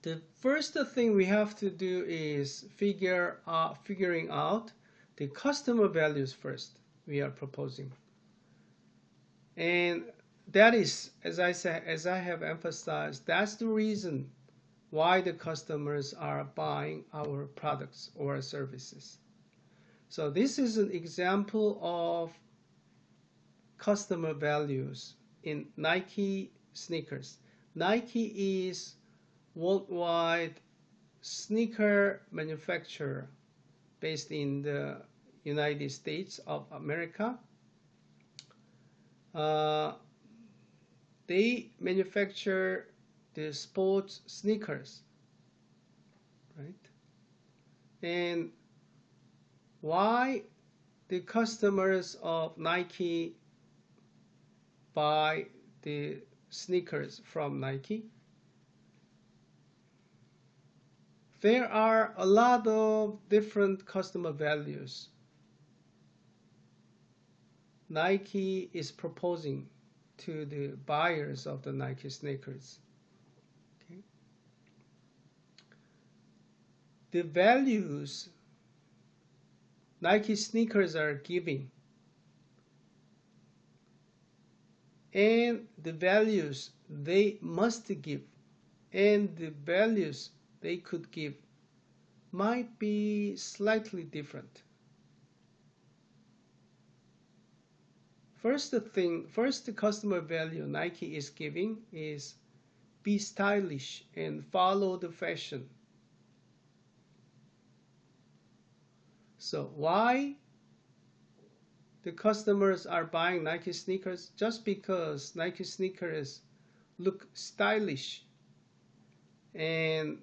The first thing we have to do is figuring out the customer values first we are proposing. And that is, as I have emphasized, that's the reason why the customers are buying our products or services. So this is an example of customer values in Nike sneakers. Nike is worldwide sneaker manufacturer based in the United States of America. They manufacture the sports sneakers, right? And why the customers of Nike buy the sneakers from Nike? There are a lot of different customer values Nike is proposing to the buyers of the Nike sneakers. Okay. The values Nike sneakers are giving and the values they must give and the values they could give might be slightly different. First customer value Nike is giving is be stylish and follow the fashion. So why the customers are buying Nike sneakers? Just because Nike sneakers look stylish, and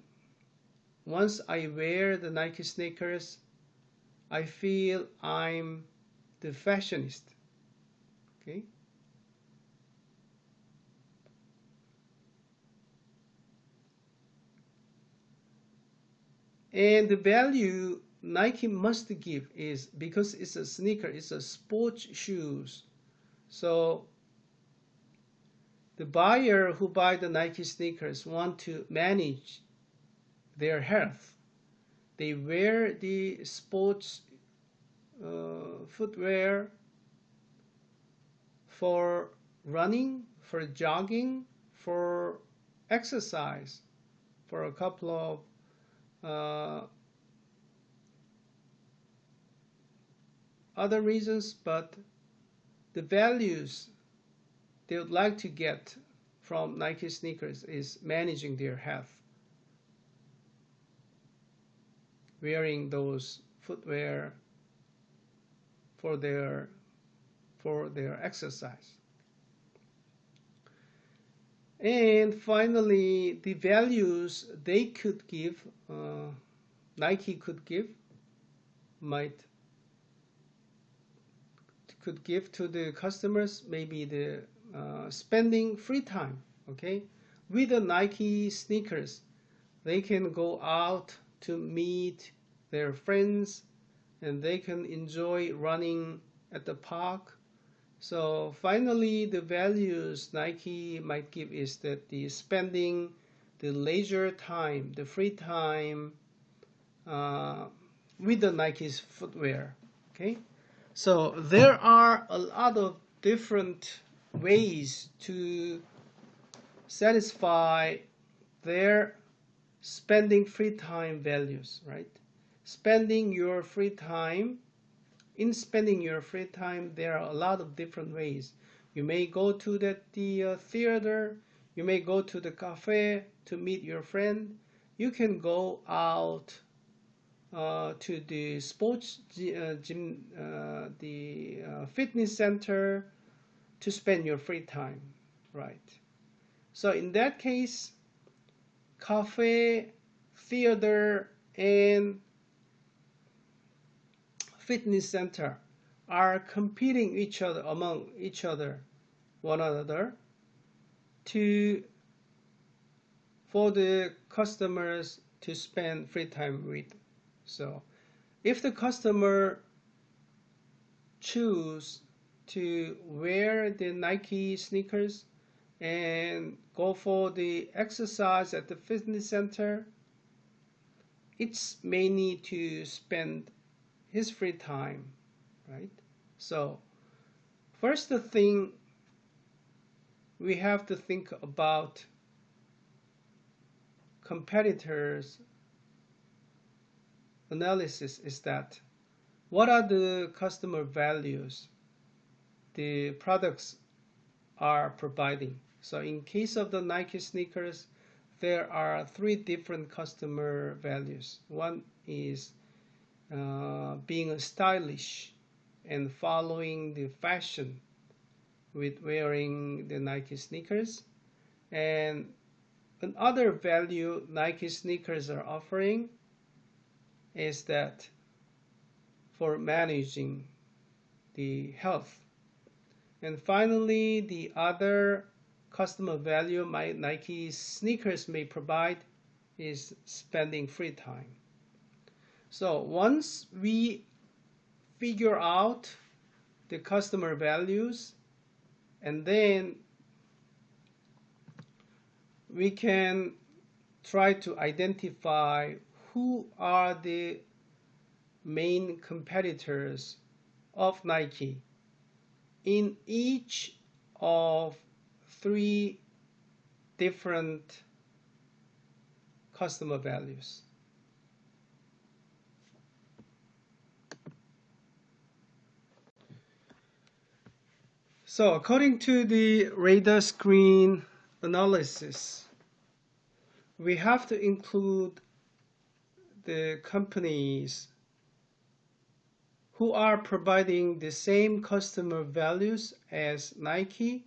once I wear the Nike sneakers, I feel I'm the fashionist. Okay. And the value Nike must give is because it's a sneaker, it's a sports shoes. So the buyer who buy the Nike sneakers want to manage their health. They wear the sports footwear for running, for jogging, for exercise, for a couple of other reasons, but the values they would like to get from Nike sneakers is managing their health, wearing those footwear for their exercise. And finally, the values they could give, Nike could give to the customers, maybe the spending free time. Okay, with the Nike sneakers, they can go out to meet their friends, and they can enjoy running at the park. So finally, the values Nike might give is that the spending, the leisure time, the free time with the Nike's footwear. Okay, so there are a lot of different ways to satisfy their spending free time values, right? Spending your free time. In spending your free time, there are a lot of different ways. You may go to the theater, you may go to the cafe to meet your friend. You can go out to the sports gym, the fitness center to spend your free time, right? So in that case, cafe, theater, and fitness center are competing among one another for the customers to spend free time with. So if the customer choose to wear the Nike sneakers and go for the exercise at the fitness center, it's mainly to spend his free time, right? So first thing we have to think about competitors analysis is that what are the customer values the products are providing. So in case of the Nike sneakers, there are 3 different customer values. One is being stylish and following the fashion with wearing the Nike sneakers. And another value Nike sneakers are offering is that for managing the health. And finally, the other customer value Nike sneakers may provide is spending free time. So once we figure out the customer values, and then we can try to identify who are the main competitors of Nike in each of 3 different customer values. So according to the radar screen analysis, we have to include the companies who are providing the same customer values as Nike.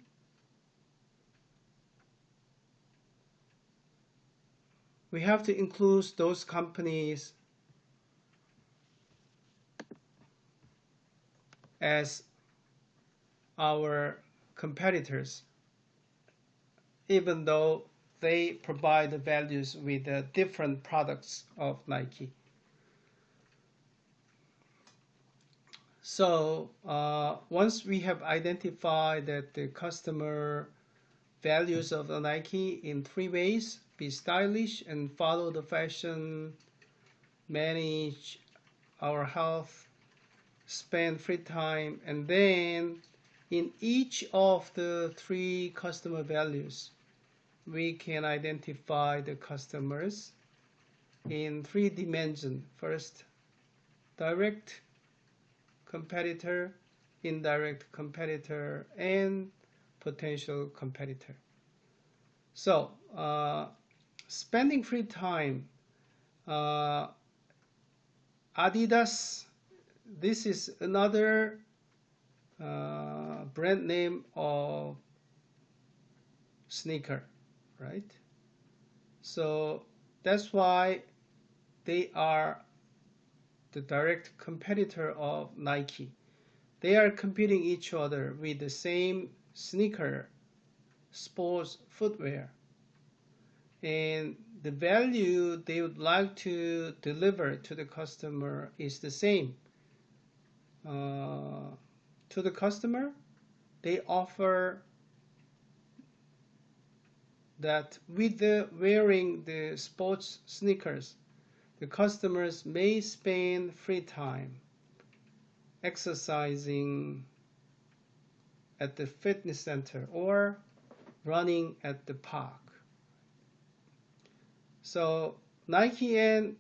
We have to include those companies as our competitors, even though they provide the values with different products of Nike. So once we have identified that the customer values of the Nike in 3 ways, be stylish and follow the fashion, manage our health, spend free time, and then in each of the 3 customer values, we can identify the customers in 3 dimensions. First, direct competitor, indirect competitor, and potential competitor. So, spending free time, Adidas, this is another brand name of sneaker, right? So that's why they are the direct competitor of Nike. They are competing each other with the same sneaker, sports footwear, and the value they would like to deliver to the customer is the same. To the customer, they offer that with wearing the sports sneakers, the customers may spend free time exercising at the fitness center or running at the park. So Nike and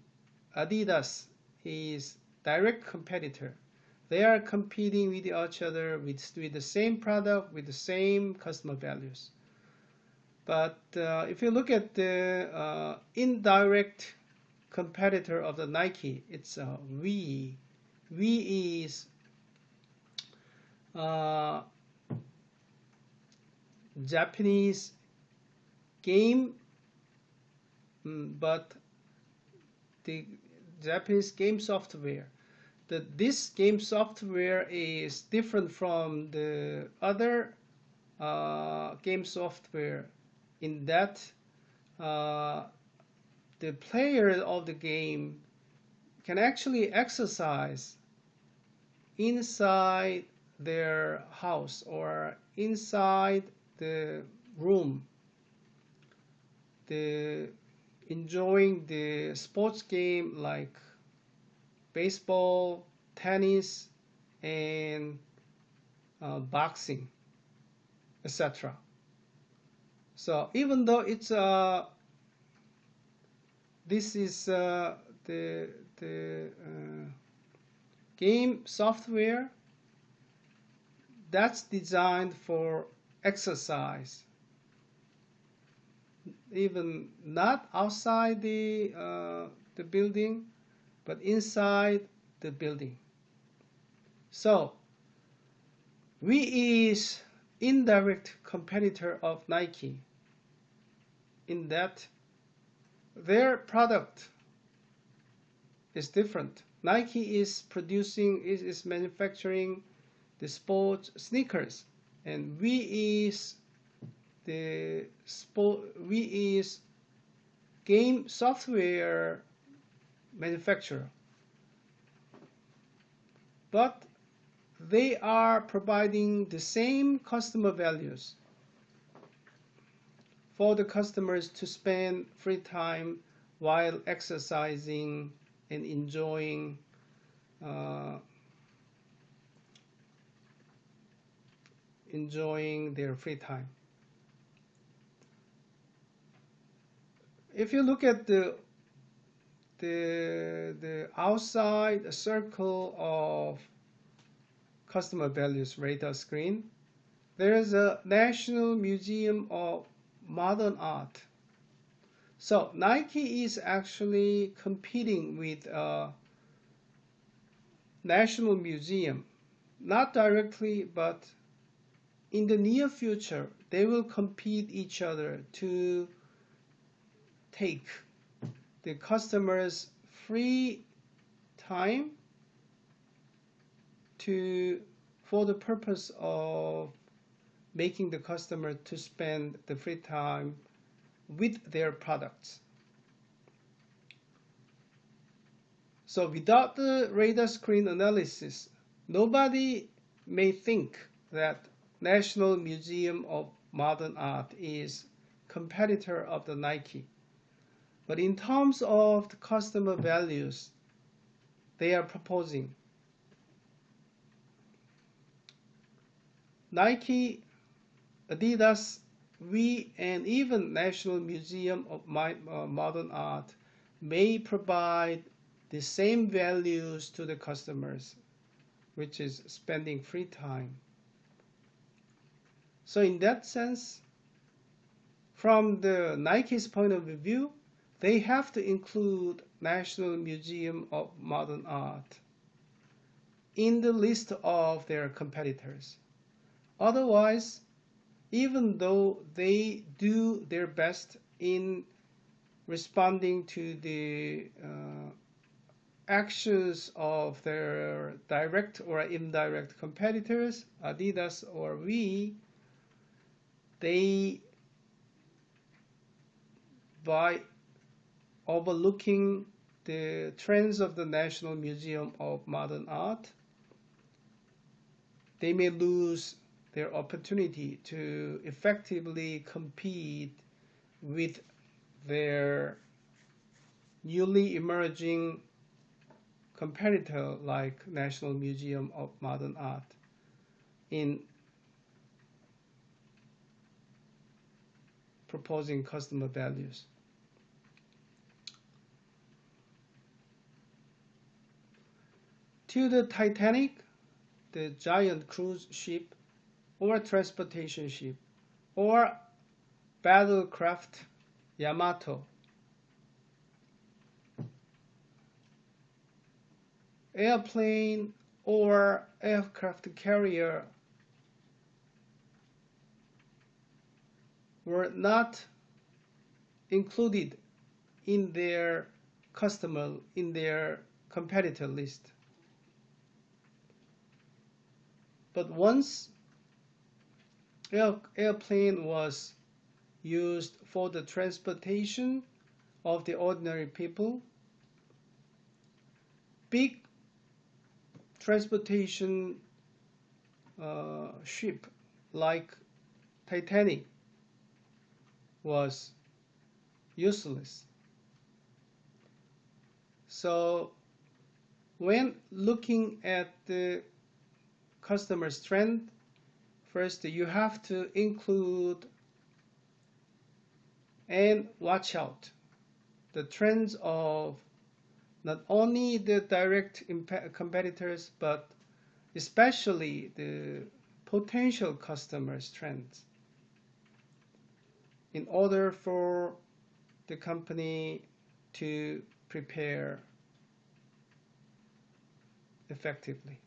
Adidas is direct competitor. They are competing with each other with the same product, with the same customer values. But if you look at the indirect competitor of the Nike, it's Wii. Wii is Japanese game, but the Japanese game software. This game software is different from the other game software in that the player of the game can actually exercise inside their house or inside the room, enjoying the sports game like baseball, tennis, and boxing, etc. So even though it's this is the game software that's designed for exercise, even not outside the building, but inside the building. So we is indirect competitor of Nike in that their product is different. Nike is manufacturing the sports sneakers, and we is game software manufacturer. But they are providing the same customer values for the customers to spend free time while exercising and enjoying their free time. If you look at the outside circle of customer values radar screen, there is a National Museum of Modern Art. So Nike is actually competing with a National Museum, not directly, but in the near future, they will compete each other to take the customer's free time for the purpose of making the customer to spend the free time with their products. So without the radar screen analysis, nobody may think that National Museum of Modern Art is competitor of the Nike. But in terms of the customer values they are proposing, Nike, Adidas, we, and even National Museum of Modern Art may provide the same values to the customers, which is spending free time. So in that sense, from the Nike's point of view, they have to include National Museum of Modern Art in the list of their competitors. Otherwise, even though they do their best in responding to the actions of their direct or indirect competitors, Adidas or we, they, by overlooking the trends of the National Museum of Modern Art, they may lose their opportunity to effectively compete with their newly emerging competitor like National Museum of Modern Art in proposing customer values. To the Titanic, the giant cruise ship or transportation ship, or battlecraft Yamato, airplane or aircraft carrier were not included in their competitor list. But once airplane was used for the transportation of the ordinary people, big transportation ship like Titanic was useless. So when looking at the customer's trend, first you have to include and watch out the trends of not only the direct competitors, but especially the potential customers' trends in order for the company to prepare effectively.